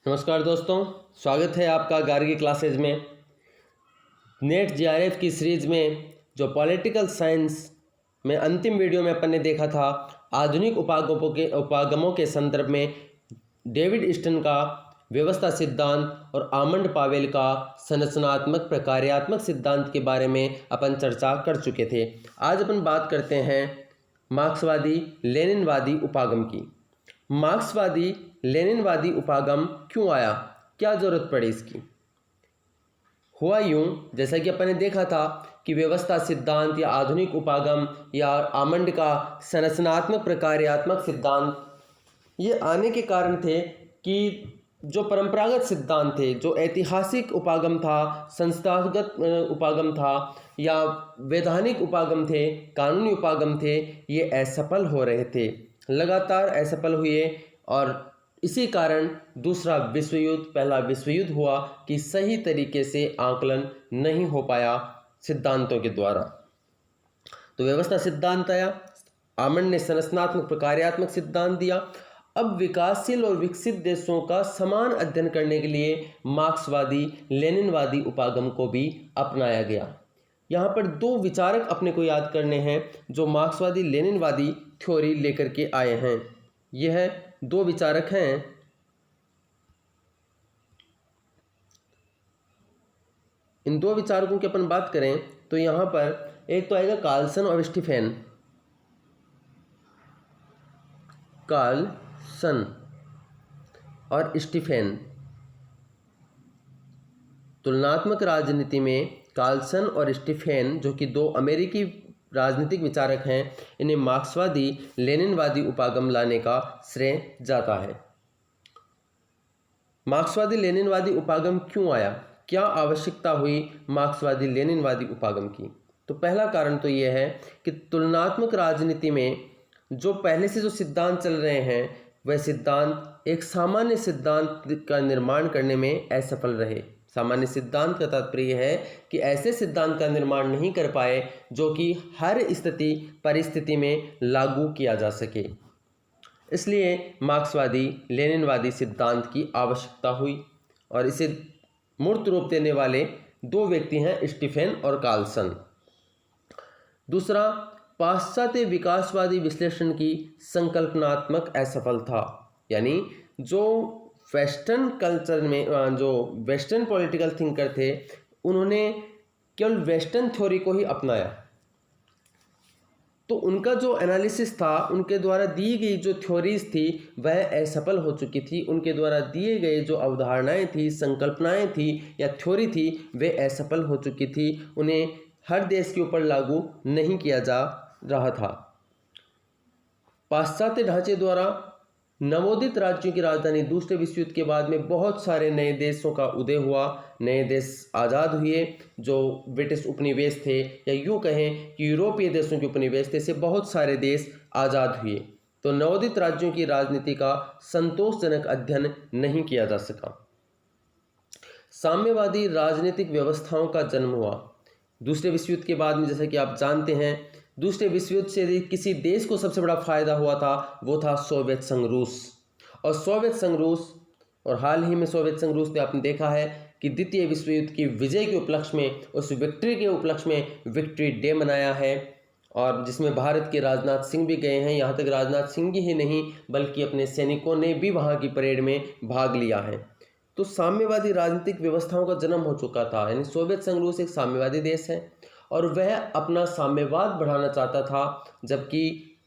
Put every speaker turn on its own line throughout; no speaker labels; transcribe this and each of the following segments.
नमस्कार दोस्तों, स्वागत है आपका गार्गी क्लासेज में। नेट जीआरएफ की सीरीज़ में जो पॉलिटिकल साइंस में अंतिम वीडियो में अपन ने देखा था, आधुनिक उपागमों के संदर्भ में डेविड ईस्टन का व्यवस्था सिद्धांत और आमंड पावेल का संरचनात्मक प्रकार्यात्मक सिद्धांत के बारे में अपन चर्चा कर चुके थे। आज अपन बात करते हैं मार्क्सवादी लेनिनवादी उपागम की। मार्क्सवादी लेनिनवादी उपागम क्यों आया, क्या ज़रूरत पड़ी इसकी? हुआ यूं, जैसा कि अपन ने देखा था कि व्यवस्था सिद्धांत या आधुनिक उपागम या आमंड का संरचनात्मक प्रकार्यात्मक सिद्धांत ये आने के कारण थे कि जो परंपरागत सिद्धांत थे, जो ऐतिहासिक उपागम था, संस्थागत उपागम था या वैधानिक उपागम थे, कानूनी उपागम थे, ये असफल हो रहे थे, लगातार असफल हुए। और इसी कारण दूसरा विश्व युद्ध, पहला विश्व युद्ध हुआ कि सही तरीके से आकलन नहीं हो पाया सिद्धांतों के द्वारा। तो व्यवस्था सिद्धांत आया, आमंड ने संरचनात्मक प्रकार्यात्मक सिद्धांत दिया। अब विकासशील और विकसित देशों का समान अध्ययन करने के लिए मार्क्सवादी लेनिनवादी उपागम को भी अपनाया गया। यहाँ पर दो विचारक अपने को याद करने हैं जो मार्क्सवादी लेनिनवादी थ्योरी लेकर के आए हैं। यह दो विचारक हैं, इन दो विचारकों की अपन बात करें तो यहाँ पर एक तो आएगा कार्लसन और स्टीफेन। कार्लसन और स्टीफेन। तुलनात्मक राजनीति में कार्लसन और स्टीफेन, जो कि दो अमेरिकी राजनीतिक विचारक हैं, इन्हें मार्क्सवादी लेनिनवादी उपागम लाने का श्रेय जाता है। मार्क्सवादी लेनिनवादी उपागम क्यों आया, क्या आवश्यकता हुई मार्क्सवादी लेनिनवादी उपागम की? तो पहला कारण तो यह है कि तुलनात्मक राजनीति में जो पहले से जो सिद्धांत चल रहे हैं, वह सिद्धांत एक सामान्य सिद्धांत का निर्माण करने में असफल रहे। सामान्य सिद्धांत का तात्पर्य है कि ऐसे सिद्धांत का निर्माण नहीं कर पाए जो कि हर स्थिति परिस्थिति में लागू किया जा सके। इसलिए मार्क्सवादी लेनिनवादी सिद्धांत की आवश्यकता हुई और इसे मूर्त रूप देने वाले दो व्यक्ति हैं, स्टीफेन और कार्लसन। दूसरा, पाश्चात्य विकासवादी विश्लेषण की संकल्पनात्मक असफलता, यानी जो वेस्टर्न कल्चर में जो वेस्टर्न पॉलिटिकल थिंकर थे, उन्होंने केवल वेस्टर्न थ्योरी को ही अपनाया। तो उनका जो एनालिसिस था, उनके द्वारा दी गई जो थ्योरीज थी, वह असफल हो चुकी थी। उनके द्वारा दिए गए जो अवधारणाएं थी, संकल्पनाएं थी या थ्योरी थी, वे असफल हो चुकी थी। उन्हें हर देश के ऊपर लागू नहीं किया जा रहा था। पाश्चात्य ढांचे द्वारा नवोदित राज्यों की राजधानी दूसरे विश्व युद्ध के बाद में बहुत सारे नए देशों का उदय हुआ, नए देश आज़ाद हुए जो ब्रिटिश उपनिवेश थे, या यूँ कहें कि यूरोपीय देशों के उपनिवेश थे, से बहुत सारे देश आज़ाद हुए। तो नवोदित राज्यों की राजनीति का संतोषजनक अध्ययन नहीं किया जा सका। साम्यवादी राजनीतिक व्यवस्थाओं का जन्म हुआ दूसरे विश्व युद्ध के बाद में। जैसा कि आप जानते हैं, दूसरे विश्व युद्ध से किसी देश को सबसे बड़ा फायदा हुआ था, वो था सोवियत संघ रूस। और सोवियत संघ रूस, और हाल ही में सोवियत संघ रूस ने आपने देखा है कि द्वितीय विश्व युद्ध की विजय के उपलक्ष्य में, उस विक्ट्री के उपलक्ष्य में विक्ट्री डे मनाया है, और जिसमें भारत के राजनाथ सिंह भी गए हैं। यहाँ तक राजनाथ सिंह ही नहीं बल्कि अपने सैनिकों ने भी वहाँ की परेड में भाग लिया है। तो साम्यवादी राजनीतिक व्यवस्थाओं का जन्म हो चुका था, यानी सोवियत संघ रूस एक साम्यवादी देश है और वह अपना साम्यवाद बढ़ाना चाहता था, जबकि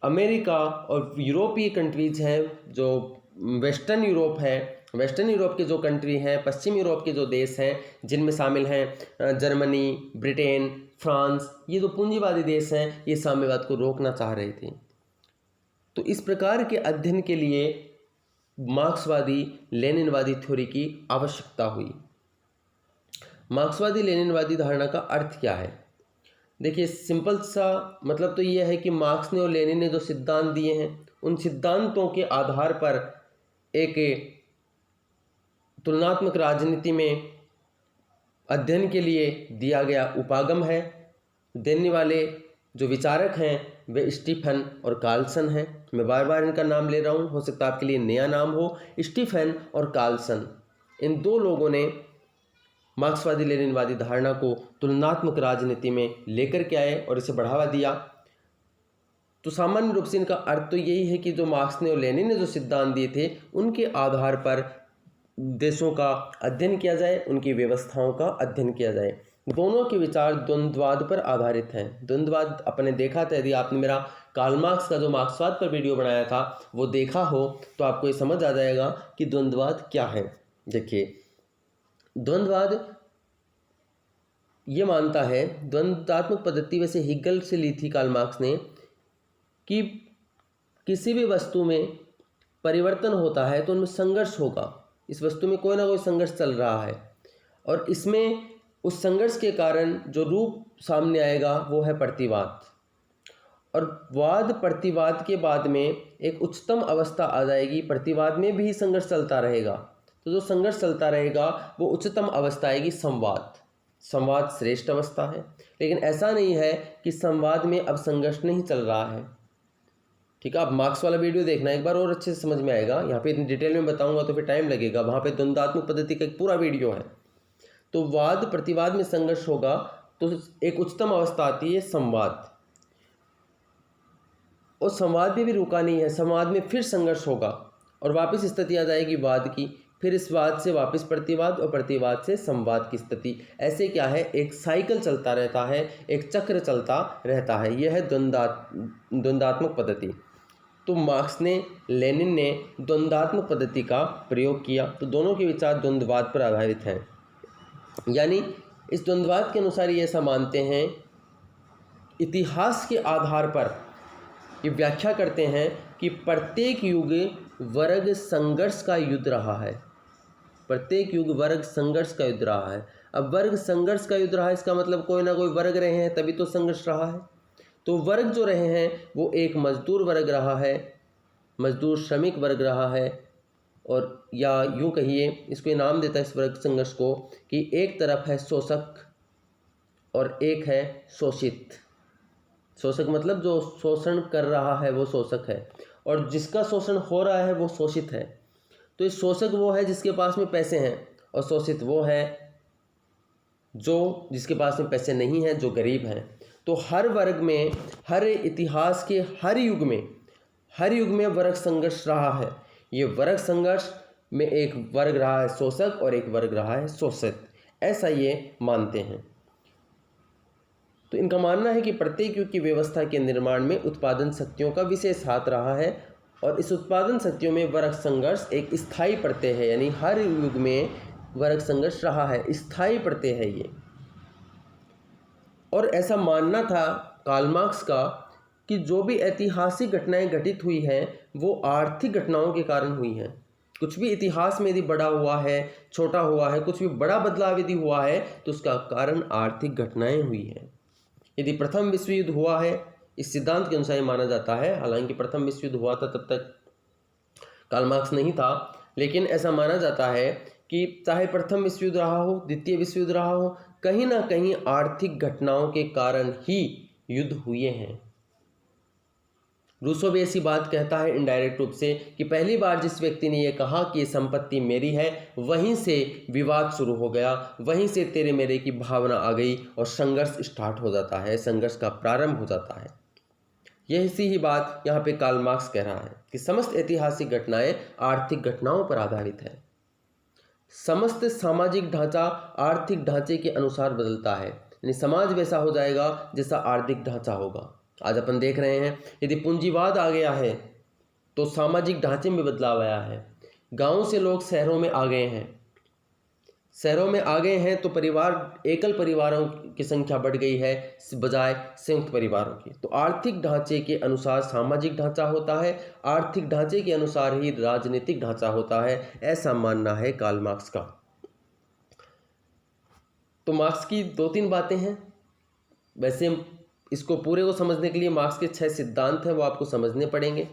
अमेरिका और यूरोपीय कंट्रीज हैं, जो वेस्टर्न यूरोप है, वेस्टर्न यूरोप के जो कंट्री हैं, पश्चिम यूरोप के जो देश हैं, जिनमें शामिल हैं जर्मनी, ब्रिटेन, फ्रांस, ये जो पूंजीवादी देश हैं, ये साम्यवाद को रोकना चाह रहे थे। तो इस प्रकार के अध्ययन के लिए मार्क्सवादी लेनिनवादी थ्योरी की आवश्यकता हुई। मार्क्सवादी लेनिनवादी धारणा का अर्थ क्या है? देखिए, सिंपल सा मतलब तो यह है कि मार्क्स ने और लेनिन ने जो सिद्धांत दिए हैं, उन सिद्धांतों के आधार पर एक तुलनात्मक राजनीति में अध्ययन के लिए दिया गया उपागम है। देने वाले जो विचारक हैं वे स्टीफन और कार्लसन हैं। मैं बार बार इनका नाम ले रहा हूँ, हो सकता है आपके लिए नया नाम हो। स्टीफन और कार्लसन, इन दो लोगों ने मार्क्सवादी लेनिनवादी धारणा को तुलनात्मक राजनीति में लेकर के आए और इसे बढ़ावा दिया। तो सामान्य रूप से इनका अर्थ तो यही है कि जो मार्क्स ने और लेनिन ने जो सिद्धांत दिए थे उनके आधार पर देशों का अध्ययन किया जाए, उनकी व्यवस्थाओं का अध्ययन किया जाए। दोनों के विचार द्वंद्ववाद पर आधारित हैं। द्वंद्ववाद अपने देखा था, यदि आपने मेरा कार्ल मार्क्स का जो मार्क्सवाद पर वीडियो बनाया था वो देखा हो तो आपको ये समझ आ जाएगा कि द्वंद्ववाद क्या है। देखिए, द्वंद्ववाद ये मानता है, द्वंद्वात्मक पद्धति वैसे हिगल से ली थी कार्ल मार्क्स ने, कि किसी भी वस्तु में परिवर्तन होता है तो उनमें संघर्ष होगा। इस वस्तु में कोई ना कोई संघर्ष चल रहा है और इसमें उस संघर्ष के कारण जो रूप सामने आएगा वो है प्रतिवाद। और वाद प्रतिवाद के बाद में एक उच्चतम अवस्था आ जाएगी, प्रतिवाद में भी संघर्ष चलता रहेगा, तो जो संघर्ष चलता रहेगा वो उच्चतम अवस्था आएगी संवाद। संवाद श्रेष्ठ अवस्था है, लेकिन ऐसा नहीं है कि संवाद में अब संघर्ष नहीं चल रहा है। ठीक है, आप मार्क्स वाला वीडियो देखना एक बार और अच्छे से समझ में आएगा। यहाँ पे इतनी डिटेल में बताऊंगा तो फिर टाइम लगेगा, वहाँ पे द्वंद्वात्मक पद्धति का एक पूरा वीडियो है। तो वाद प्रतिवाद में संघर्ष होगा तो एक उच्चतम अवस्था आती है संवाद, और संवाद में भी रुका नहीं है, संवाद में फिर संघर्ष होगा और वापस स्थिति आ जाएगी वाद की, फिर इस वाद से वापस प्रतिवाद और प्रतिवाद से संवाद की स्थिति। ऐसे क्या है, एक साइकिल चलता रहता है, एक चक्र चलता रहता है। यह है द्वंद्वात्मक पद्धति। तो मार्क्स ने, लेनिन ने द्वंद्वात्मक पद्धति का प्रयोग किया। तो दोनों के विचार द्वंद्ववाद पर आधारित हैं। यानी इस द्वंद्ववाद के अनुसार ये ऐसा मानते हैं, इतिहास के आधार पर ये व्याख्या करते हैं कि प्रत्येक युग वर्ग संघर्ष का युद्ध रहा है। प्रत्येक युग वर्ग संघर्ष का युद्ध रहा है। अब वर्ग संघर्ष का युद्ध रहा है, इसका मतलब कोई ना कोई वर्ग रहे हैं तभी तो संघर्ष रहा है। तो वर्ग जो रहे हैं वो एक मजदूर वर्ग रहा है, मजदूर श्रमिक वर्ग रहा है, और या यूँ कहिए, इसको ये नाम देता है इस वर्ग संघर्ष को कि एक तरफ है शोषक और एक है शोषित। शोषक मतलब जो शोषण कर रहा है वो शोषक है, और जिसका शोषण हो रहा है वो शोषित है। तो इस शोषक वो है जिसके पास में पैसे हैं, और शोषित वो है जो जिसके पास में पैसे नहीं हैं, जो गरीब हैं। तो हर वर्ग में, हर इतिहास के हर युग में वर्ग संघर्ष रहा है। ये वर्ग संघर्ष में एक वर्ग रहा है शोषक और एक वर्ग रहा है शोषित, ऐसा ये मानते हैं। तो इनका मानना है कि प्रत्येक युग की व्यवस्था के निर्माण में उत्पादन शक्तियों का विशेष हाथ रहा है, और इस उत्पादन शक्तियों में वर्ग संघर्ष एक स्थायी प्रत्यय है। यानी हर युग में वर्ग संघर्ष रहा है, स्थायी प्रत्यय है ये। और ऐसा मानना था कार्ल मार्क्स का कि जो भी ऐतिहासिक घटनाएं घटित हुई हैं वो आर्थिक घटनाओं के कारण हुई हैं। कुछ भी इतिहास में यदि बड़ा हुआ है, छोटा हुआ है, कुछ भी बड़ा बदलाव यदि हुआ है तो उसका कारण आर्थिक घटनाएं हुई हैं। यदि प्रथम विश्व युद्ध हुआ है, इस सिद्धांत के अनुसार माना जाता है, हालांकि प्रथम विश्व युद्ध हुआ था तब तक कार्ल मार्क्स नहीं था, लेकिन ऐसा माना जाता है कि चाहे प्रथम विश्व युद्ध रहा हो, द्वितीय विश्व युद्ध रहा हो, कहीं ना कहीं आर्थिक घटनाओं के कारण ही युद्ध हुए हैं। रूसो भी ऐसी बात कहता है इनडायरेक्ट रूप से कि पहली बार जिस व्यक्ति ने यह कहा कि ये संपत्ति मेरी है, वहीं से विवाद शुरू हो गया, वहीं से तेरे मेरे की भावना आ गई और संघर्ष स्टार्ट हो जाता है, संघर्ष का प्रारंभ हो जाता है। यह सी ही बात यहाँ पे कार्ल मार्क्स कह रहा है कि समस्त ऐतिहासिक घटनाएं आर्थिक घटनाओं पर आधारित है। समस्त सामाजिक ढांचा आर्थिक ढांचे के अनुसार बदलता है, यानी समाज वैसा हो जाएगा जैसा आर्थिक ढांचा होगा। आज अपन देख रहे हैं यदि पूंजीवाद आ गया है तो सामाजिक ढांचे में बदलाव आया है। गांव से लोग शहरों में आ गए हैं, शहरों में आ गए हैं तो परिवार, एकल परिवारों की संख्या बढ़ गई है बजाय संयुक्त परिवारों की। तो आर्थिक ढांचे के अनुसार सामाजिक ढांचा होता है, आर्थिक ढांचे के अनुसार ही राजनीतिक ढांचा होता है, ऐसा मानना है कार्ल मार्क्स का। तो मार्क्स की 2-3 बातें हैं। वैसे इसको पूरे को समझने के लिए मार्क्स के 6 सिद्धांत हैं, वो आपको समझने पड़ेंगे।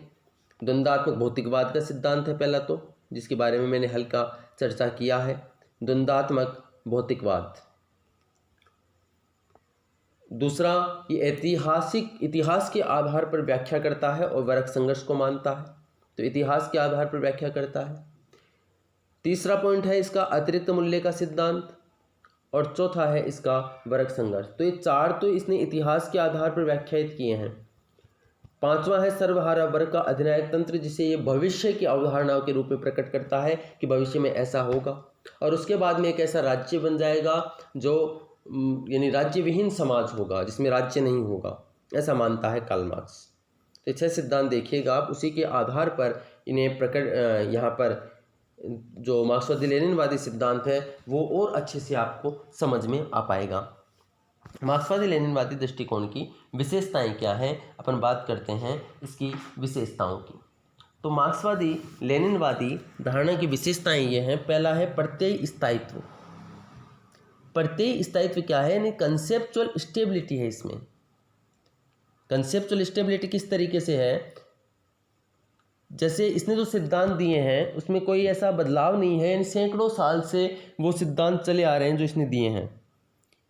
द्वंद्वात्मक भौतिकवाद का सिद्धांत है पहला, तो जिसके बारे में मैंने हल्का चर्चा किया है। द्वंद्वात्मक भौतिकवाद, दूसरा, ये इतिहास के आधार पर व्याख्या करता है और वर्ग संघर्ष को मानता है, तो इतिहास के आधार पर व्याख्या करता है। तीसरा पॉइंट है इसका अतिरिक्त मूल्य का सिद्धांत, और चौथा है इसका वर्ग संघर्ष। तो ये चार तो इसने इतिहास के आधार पर व्याख्यायित किए हैं। पांचवा है सर्वहारा वर्ग का अधिनायक तंत्र, जिसे ये भविष्य की अवधारणाओं के रूप में प्रकट करता है कि भविष्य में ऐसा होगा और उसके बाद में एक ऐसा राज्य बन जाएगा जो यानी राज्य विहीन समाज होगा, जिसमें राज्य नहीं होगा, ऐसा मानता है कार्ल मार्क्स। तो 6 सिद्धांत देखिएगा आप, उसी के आधार पर इन्हें यहाँ पर जो मार्क्सवादी लेनिनवादी सिद्धांत है वो और अच्छे से आपको समझ में आ पाएगा। मार्क्सवादी लेनिनवादी दृष्टिकोण की विशेषताएं क्या हैं, अपन बात करते हैं इसकी विशेषताओं की। तो मार्क्सवादी लेनिनवादी धारणा की विशेषताएं ये हैं। पहला है प्रत्यय स्थायित्व। प्रत्यय स्थायित्व क्या है, यानी कंसेप्चुअल स्टेबिलिटी है इसमें। कंसेप्चुअल स्टेबिलिटी किस तरीके से है, जैसे इसने जो सिद्धांत दिए हैं उसमें कोई ऐसा बदलाव नहीं है, यानी सैकड़ों साल से वो सिद्धांत चले आ रहे हैं जो इसने दिए हैं।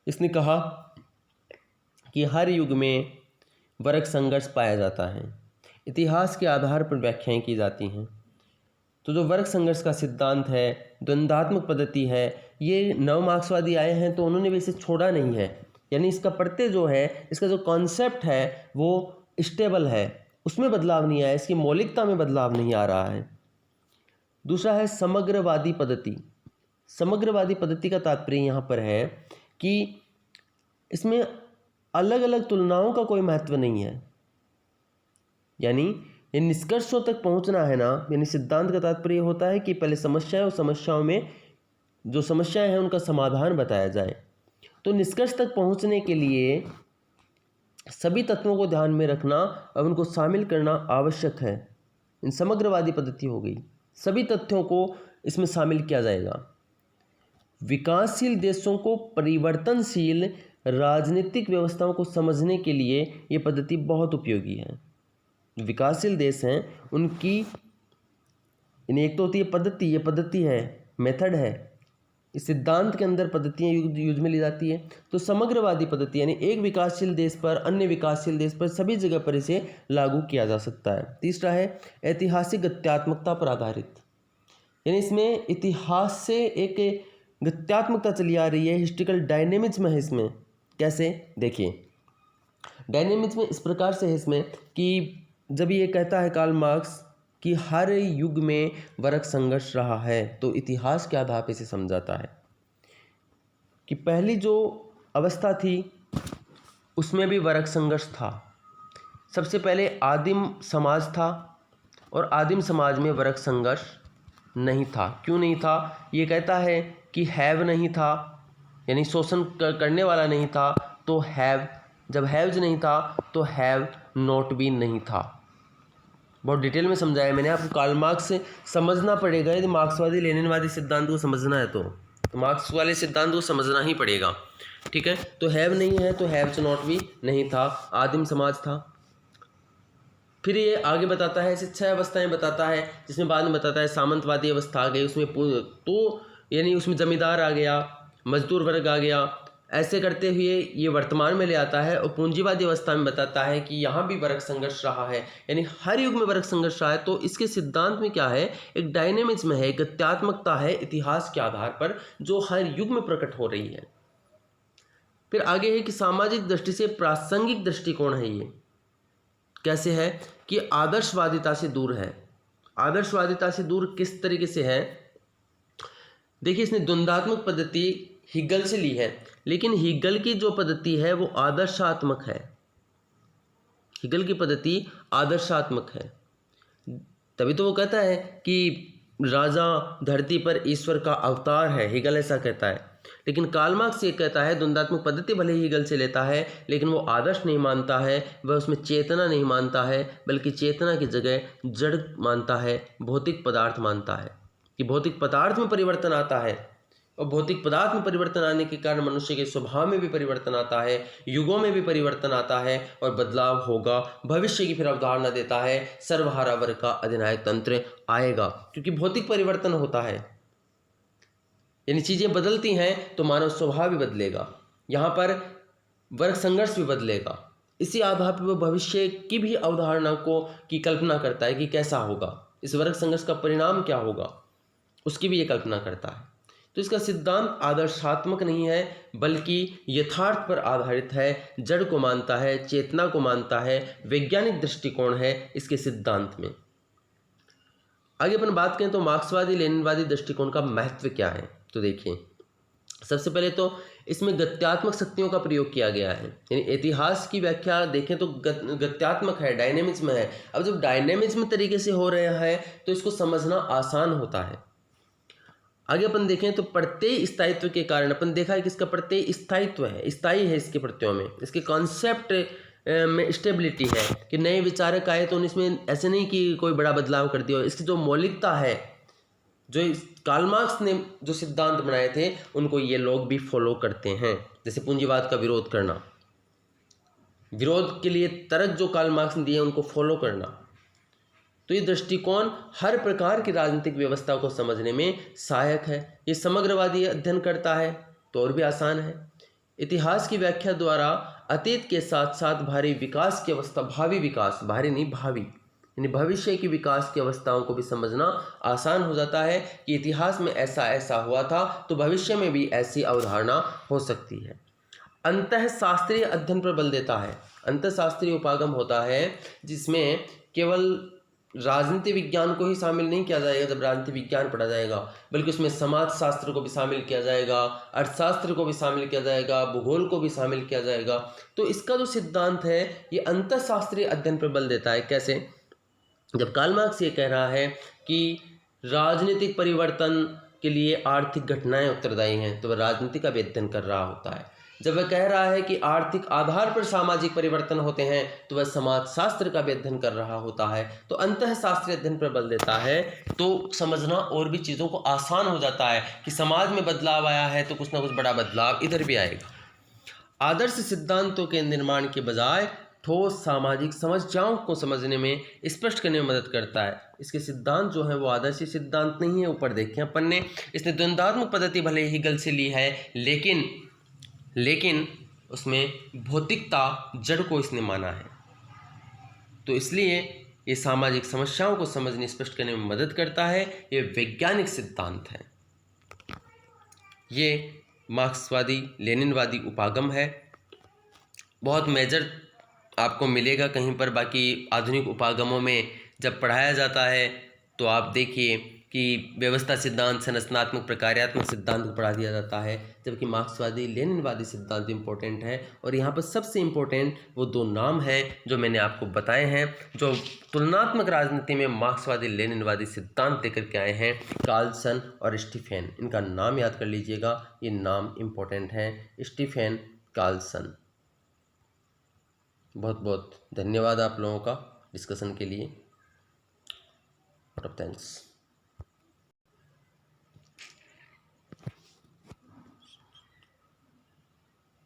इसने कहा कि हर युग में वर्ग संघर्ष पाया जाता है, इतिहास के आधार पर व्याख्याएं की जाती हैं। तो जो वर्ग संघर्ष का सिद्धांत है, द्वंद्वात्मक पद्धति है, ये नव मार्क्सवादी आए हैं तो उन्होंने भी इसे छोड़ा नहीं है, यानी इसका प्रत्यय जो है, इसका जो कॉन्सेप्ट है वो स्टेबल है, उसमें बदलाव नहीं आया, इसकी मौलिकता में बदलाव नहीं आ रहा है। दूसरा है समग्रवादी पद्धति। समग्रवादी पद्धति का तात्पर्य यहाँ पर है कि इसमें अलग अलग तुलनाओं का कोई महत्व नहीं है, यानी ये निष्कर्षों तक पहुँचना है ना, यानी सिद्धांत का तात्पर्य होता है कि पहले समस्या है और समस्याओं में जो समस्याएं हैं उनका समाधान बताया जाए। तो निष्कर्ष तक पहुँचने के लिए सभी तत्वों को ध्यान में रखना और उनको शामिल करना आवश्यक है। इन समग्रवादी पद्धति हो गई, सभी तथ्यों को इसमें शामिल किया जाएगा। विकासशील देशों को परिवर्तनशील राजनीतिक व्यवस्थाओं को समझने के लिए ये पद्धति बहुत उपयोगी है। जो विकासशील देश हैं उनकी एक तो होती है पद्धति, ये पद्धति है, मेथड है, इस सिद्धांत के अंदर पद्धतियाँ यूज में ली जाती है। तो समग्रवादी पद्धति यानी एक विकासशील देश पर अन्य विकासशील देश पर सभी जगह पर इसे लागू किया जा सकता है। तीसरा है ऐतिहासिक गत्यात्मकता पर आधारित, यानी इसमें इतिहास से एक गत्यात्मकता चली आ रही है, हिस्ट्रिकल डायनेमिज्म है इसमें। कैसे, देखिए डायनेमिज्म इस प्रकार से है इसमें कि जब ये कहता है कार्ल मार्क्स कि हर युग में वर्ग संघर्ष रहा है, तो इतिहास के आधार पर इसे समझाता है कि पहली जो अवस्था थी उसमें भी वर्ग संघर्ष था। सबसे पहले आदिम समाज था और आदिम समाज में वर्ग संघर्ष नहीं था। क्यों नहीं था, ये कहता है कि हैव नहीं था, यानी शोषण करने वाला नहीं था, तो हैव, जब हैव्स नहीं था तो हैव नॉट भी नहीं था। बहुत डिटेल में समझाया मैंने आपको। कार्ल मार्क्स से समझना पड़ेगा, यदि मार्क्सवादी लेनिनवादी सिद्धांत को समझना है तो मार्क्स वाले सिद्धांत को समझना ही पड़ेगा, ठीक है। तो हैव नहीं है तो हैव्स नॉट भी नहीं था, आदिम समाज था। फिर ये आगे बताता है, ऐसे 6 अवस्थाएं बताता है, जिसमें बाद में बताता है सामंतवादी अवस्था आ गई, उसमें तो यानी उसमें जमींदार आ गया, मजदूर वर्ग आ गया। ऐसे करते हुए ये वर्तमान में ले आता है और पूंजीवादी अवस्था में बताता है कि यहाँ भी वर्ग संघर्ष रहा है, यानी हर युग में वर्ग संघर्ष रहा है। तो इसके सिद्धांत में क्या है, एक डायनेमिज्म है, एक गत्यात्मकता है इतिहास के आधार पर जो हर युग में प्रकट हो रही है। फिर आगे है कि सामाजिक दृष्टि से प्रासंगिक दृष्टिकोण है। ये कैसे है कि आदर्शवादिता से दूर है। आदर्शवादिता से दूर किस तरीके से है, देखिए इसने द्वंद्वात्मक पद्धति हिगल से ली है, लेकिन हिगल की जो पद्धति है वो आदर्शात्मक है। हिगल की पद्धति आदर्शात्मक है, तभी तो वो कहता है कि राजा धरती पर ईश्वर का अवतार है, हिगल ऐसा कहता है। लेकिन कार्ल मार्क्स ये कहता है द्वंद्वात्मक पद्धति भले ही हिगल से लेता है, लेकिन वो आदर्श नहीं मानता है, वह उसमें चेतना नहीं मानता है, बल्कि चेतना की जगह जड़ मानता है, भौतिक पदार्थ मानता है कि भौतिक पदार्थ में परिवर्तन आता है और भौतिक पदार्थ में परिवर्तन आने के कारण मनुष्य के स्वभाव में भी परिवर्तन आता है, युगों में भी परिवर्तन आता है और बदलाव होगा। भविष्य की फिर अवधारणा देता है, सर्वहारा वर्ग का अधिनायक तंत्र आएगा, क्योंकि भौतिक परिवर्तन होता है, यानी चीज़ें बदलती हैं तो मानव स्वभाव भी बदलेगा। यहाँ पर वर्ग संघर्ष भी बदलेगा। इसी आधार पर वह भविष्य की भी अवधारणा की कल्पना करता है कि कैसा होगा, इस वर्ग संघर्ष का परिणाम क्या होगा, उसकी भी ये कल्पना करता है। तो इसका सिद्धांत आदर्शात्मक नहीं है, बल्कि यथार्थ पर आधारित है, जड़ को मानता है, चेतना को मानता है, वैज्ञानिक दृष्टिकोण है इसके सिद्धांत में। आगे अपन बात करें तो मार्क्सवादी लेनिनवादी दृष्टिकोण का महत्व क्या है। तो देखिए, सबसे पहले तो इसमें गत्यात्मक शक्तियों का प्रयोग किया गया है, यानी इतिहास की व्याख्या देखें तो गत्यात्मक है, डायनेमिज्म है। अब जब डायनेमिज्म तरीके से हो रहा है तो इसको समझना आसान होता है। आगे अपन देखें तो प्रत्यय स्थायित्व के कारण अपन देखा है कि इसका प्रत्यय स्थायित्व है, स्थायी है इसके प्रत्ययों में, इसके कॉन्सेप्ट में स्टेबिलिटी है कि नए विचारक आए तो इसमें ऐसे नहीं कि कोई बड़ा बदलाव कर दिया। इसकी जो मौलिकता है, जो कार्ल मार्क्स ने जो सिद्धांत बनाए थे उनको ये लोग भी फॉलो करते हैं। जैसे पूंजीवाद का विरोध करना, विरोध के लिए तर्क जो कार्ल मार्क्स ने दिए उनको फॉलो करना, तो ये दृष्टिकोण हर प्रकार की राजनीतिक व्यवस्था को समझने में सहायक है। ये समग्रवादी अध्ययन करता है तो और भी आसान है। इतिहास की व्याख्या द्वारा अतीत के साथ साथ भावी विकास की अवस्था, भावी विकास, भारी नहीं भावी, यानी भविष्य की विकास की अवस्थाओं को भी समझना आसान हो जाता है कि इतिहास में ऐसा ऐसा हुआ था तो भविष्य में भी ऐसी अवधारणा हो सकती है। अंतःशास्त्रीय अध्ययन पर बल देता है। अंतःशास्त्रीय उपागम होता है जिसमें केवल राजनीति विज्ञान को ही शामिल नहीं किया जाएगा जब राजनीति विज्ञान पढ़ा जाएगा, बल्कि उसमें समाज शास्त्र को भी शामिल किया जाएगा, अर्थशास्त्र को भी शामिल किया जाएगा, भूगोल को भी शामिल किया जाएगा। तो इसका जो सिद्धांत है ये अंतःशास्त्रीय अध्ययन पर बल देता है। कैसे? जब कार्ल मार्क्स ये कह रहा है कि राजनीतिक परिवर्तन के लिए आर्थिक घटनाएं उत्तरदायी हैं, तो वह राजनीति का भी अध्ययन कर रहा होता है। जब वह कह रहा है कि आर्थिक आधार पर सामाजिक परिवर्तन होते हैं, तो वह समाजशास्त्र का भी अध्ययन कर रहा होता है। तो अंतःशास्त्रीय अध्ययन पर बल देता है तो समझना और भी चीज़ों को आसान हो जाता है कि समाज में बदलाव आया है तो कुछ ना कुछ बड़ा बदलाव इधर भी आएगा। आदर्श सिद्धांतों के निर्माण के बजाय ठोस सामाजिक समस्याओं को समझने में, स्पष्ट करने में मदद करता है। इसके सिद्धांत जो है वो आदर्शी सिद्धांत नहीं है। ऊपर देखें अपन ने, इसने द्वंद्वात्मक पद्धति भले ही गल से ली है, लेकिन उसमें भौतिकता, जड़ को इसने माना है। तो इसलिए ये सामाजिक समस्याओं को समझने, स्पष्ट करने में मदद करता है। ये वैज्ञानिक सिद्धांत है। ये मार्क्सवादी लेनिनवादी उपागम है। बहुत मेजर आपको मिलेगा कहीं पर। बाकी आधुनिक उपागमों में जब पढ़ाया जाता है तो आप देखिए कि व्यवस्था सिद्धांत, संरचनात्मक प्रकार्यात्मक सिद्धांत को पढ़ा दिया जाता है, जबकि मार्क्सवादी लेनिनवादी सिद्धांत इम्पोर्टेंट है। और यहाँ पर सबसे इम्पोर्टेंट वो दो नाम हैं जो मैंने आपको बताए हैं, जो तुलनात्मक राजनीति में मार्क्सवादी लेनिनवादी सिद्धांत देकर के आए हैं, कार्लसन और स्टीफेन। इनका नाम याद कर लीजिएगा, ये नाम इम्पोर्टेंट है, स्टीफेन, कार्लसन। बहुत बहुत धन्यवाद आप लोगों का डिस्कशन के लिए। थैंक्स।